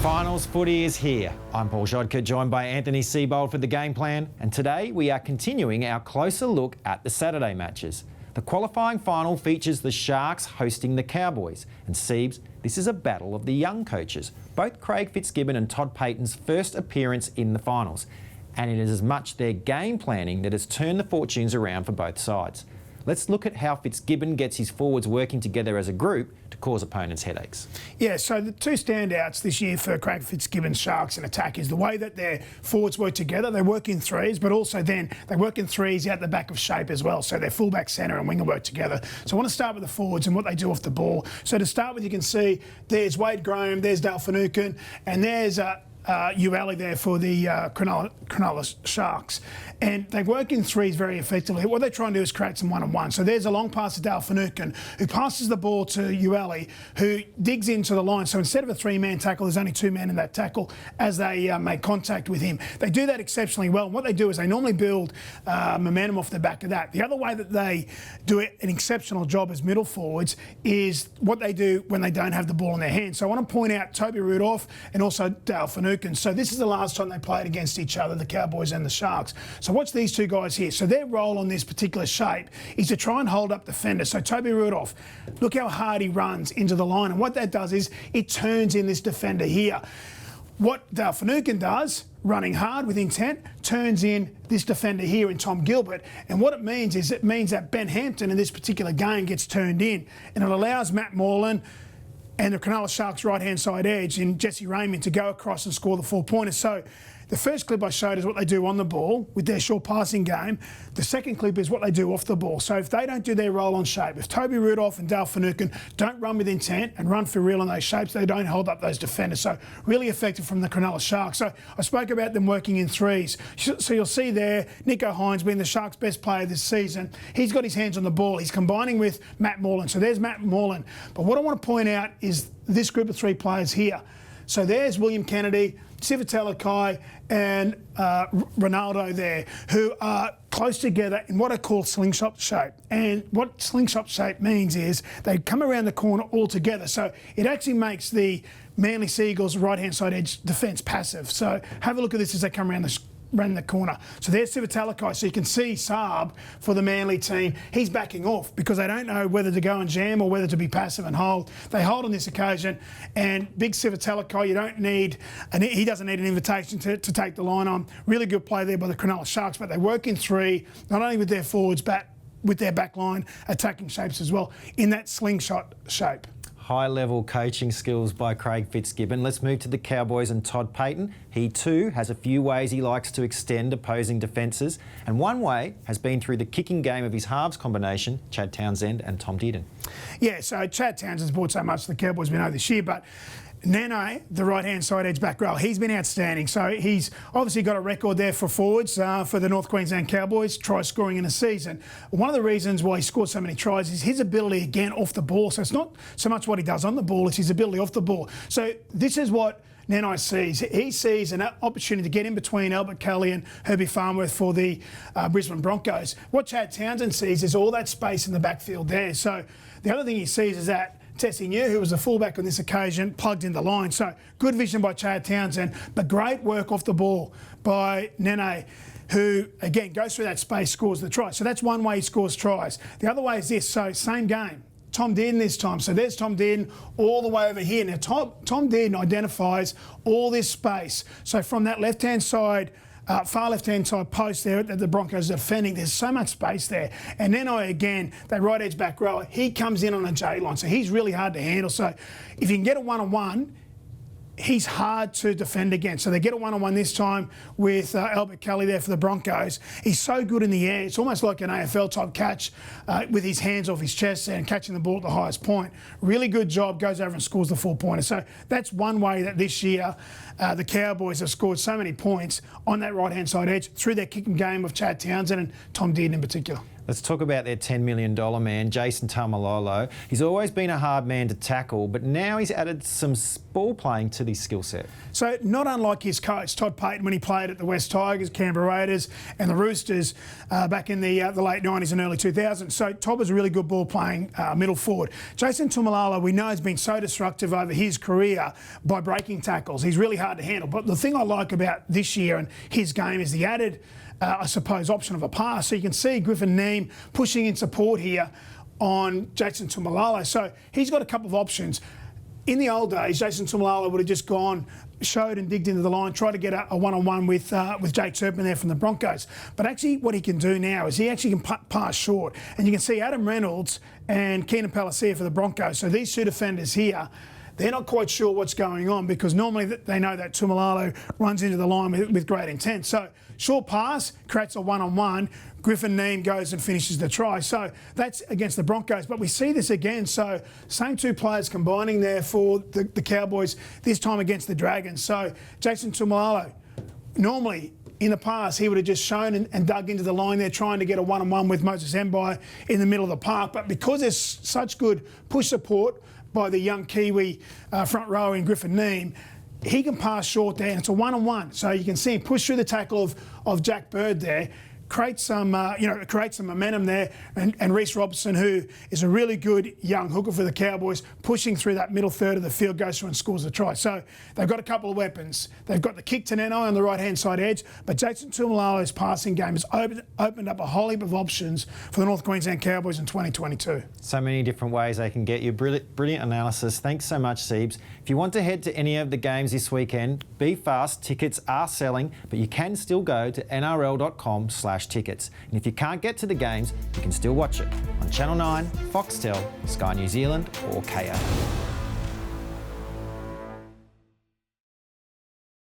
Finals footy is here. I'm Paul Grzadka, joined by Anthony Seibold for the game plan, and today we are continuing our closer look at the Saturday matches. The qualifying final features the Sharks hosting the Cowboys, and Seibs, this is a battle of the young coaches, both Craig Fitzgibbon and Todd Payten's first appearance in the finals, and it is as much their game planning that has turned the fortunes around for both sides. Let's look at how Fitzgibbon gets his forwards working together as a group to cause opponents headaches. Yeah, so the two standouts this year for Craig Fitzgibbon's Sharks in attack is the way that their forwards work together. They work in threes, but also then they work in threes out the back of shape as well. So their fullback, centre and winger work together. So I want to start with the forwards and what they do off the ball. So to start with, you can see there's Wade Graham, there's Dale Finucane, and there's Ueli there for the Cronulla Sharks. And they work in threes very effectively. What they try and do is create some one-on-one. So there's a long pass to Dale Finucane, who passes the ball to Ueli, who digs into the line. So instead of a three-man tackle, there's only two men in that tackle as they make contact with him. They do that exceptionally well. And what they do is they normally build momentum off the back of that. The other way that they do an exceptional job as middle forwards is what they do when they don't have the ball in their hands. So I want to point out Toby Rudolph and also Dale Finucane. So this is the last time they played against each other, the Cowboys and the Sharks. So watch these two guys here. So their role on this particular shape is to try and hold up defenders. So Toby Rudolph, look how hard he runs into the line. And what that does is it turns in this defender here. What Dale Finucane does, running hard with intent, turns in this defender here in Tom Gilbert. And what it means is it means that Ben Hampton in this particular game gets turned in. And it allows Matt Moreland and the Cronulla Sharks right-hand side edge in Jesse Raymond to go across and score the 4-pointer. So the first clip I showed is what they do on the ball with their short passing game. The second clip is what they do off the ball. So if they don't do their role on shape, if Toby Rudolph and Dale Finucane don't run with intent and run for real on those shapes, they don't hold up those defenders. So really effective from the Cronulla Sharks. So I spoke about them working in threes. So you'll see there, Nicho Hynes being the Sharks' best player this season. He's got his hands on the ball. He's combining with Matt Moreland. So there's Matt Moreland. But what I want to point out is this group of three players here. So there's William Kennedy, Sivitalakai and Ronaldo there, who are close together in what I call slingshot shape. And what slingshot shape means is they come around the corner all together. So it actually makes the Manly Seagulls right-hand side edge defence passive. So have a look at this as they come around the corner. So there's Sivitalakai. So you can see Saab for the Manly team. He's backing off because they don't know whether to go and jam or whether to be passive and hold. They hold on this occasion. And big Sivitalakai, he doesn't need an invitation to take the line on. Really good play there by the Cronulla Sharks, but they work in three, not only with their forwards, but with their back line attacking shapes as well in that slingshot shape. High-level coaching skills by Craig Fitzgibbon. Let's move to the Cowboys and Todd Payten. He too has a few ways he likes to extend opposing defences, and one way has been through the kicking game of his halves combination, Chad Townsend and Tom Dearden. Yeah, so Chad Townsend's brought so much to the Cowboys we know this year, but Nene, the right-hand side edge back row, he's been outstanding. So he's obviously got a record there for forwards for the North Queensland Cowboys, try scoring in a season. One of the reasons why he scored so many tries is his ability, again, off the ball. So it's not so much what he does on the ball, it's his ability off the ball. So this is what Nene sees. He sees an opportunity to get in between Albert Kelly and Herbie Farnworth for the Brisbane Broncos. What Chad Townsend sees is all that space in the backfield there. So the other thing he sees is that Tessie New, who was the fullback on this occasion, plugged in the line. So good vision by Chad Townsend, but great work off the ball by Nene, who, again, goes through that space, scores the try. So that's one way he scores tries. The other way is this. So same game. Tom Dearden this time. So there's Tom Dearden all the way over here. Now, Tom Dearden identifies all this space. So from that left-hand side, far left-hand side post there that the Broncos are defending, there's so much space there. And then again, that right edge back rower, he comes in on a J line, so he's really hard to handle. So if you can get a one-on-one, he's hard to defend against. So they get a one-on-one this time with Albert Kelly there for the Broncos. He's so good in the air. It's almost like an AFL-type catch with his hands off his chest and catching the ball at the highest point. Really good job, goes over and scores the 4-pointer. So that's one way that this year the Cowboys have scored so many points on that right-hand side edge through their kicking game of Chad Townsend and Tom Dearden in particular. Let's talk about their $10 million man, Jason Taumalolo. He's always been a hard man to tackle, but now he's added some ball playing to his skill set. So not unlike his coach, Todd Payten, when he played at the West Tigers, Canberra Raiders and the Roosters back in the late 90s and early 2000s. So Todd was a really good ball playing middle forward. Jason Taumalolo, we know, has been so disruptive over his career by breaking tackles. He's really hard to handle. But the thing I like about this year and his game is the added I suppose, option of a pass. So you can see Griffin Neame pushing in support here on Jason Taumalolo. So he's got a couple of options. In the old days, Jason Taumalolo would have just gone, showed and digged into the line, tried to get a one-on-one with Jake Turpin there from the Broncos. But actually what he can do now is he actually can pass short. And you can see Adam Reynolds and Keenan Palasia for the Broncos. So these two defenders here, they're not quite sure what's going on because normally they know that Taumalolo runs into the line with great intent. So short pass creates a one-on-one. Griffin Neame goes and finishes the try. So that's against the Broncos. But we see this again. So same two players combining there for the Cowboys, this time against the Dragons. So Jason Taumalolo, normally in the past, he would have just shown and dug into the line there, trying to get a one-on-one with Moses Mbye in the middle of the park. But because there's such good push support by the young Kiwi front row in Griffin Neame, he can pass short there, and it's a one-on-one. So you can see him push through the tackle of Jack Bird there, create some momentum there, and Reece Robson, who is a really good young hooker for the Cowboys, pushing through that middle third of the field, goes through and scores a try. So they've got a couple of weapons. They've got the kick to Neno on the right-hand side edge, but Jason Taumalolo's passing game has opened up a whole heap of options for the North Queensland Cowboys in 2022. So many different ways they can get you. Brilliant analysis. Thanks so much, Seibs. If you want to head to any of the games this weekend, be fast. Tickets are selling, but you can still go to nrl.com/tickets. And if you can't get to the games, you can still watch it on Channel 9, Foxtel, Sky New Zealand or Kayo.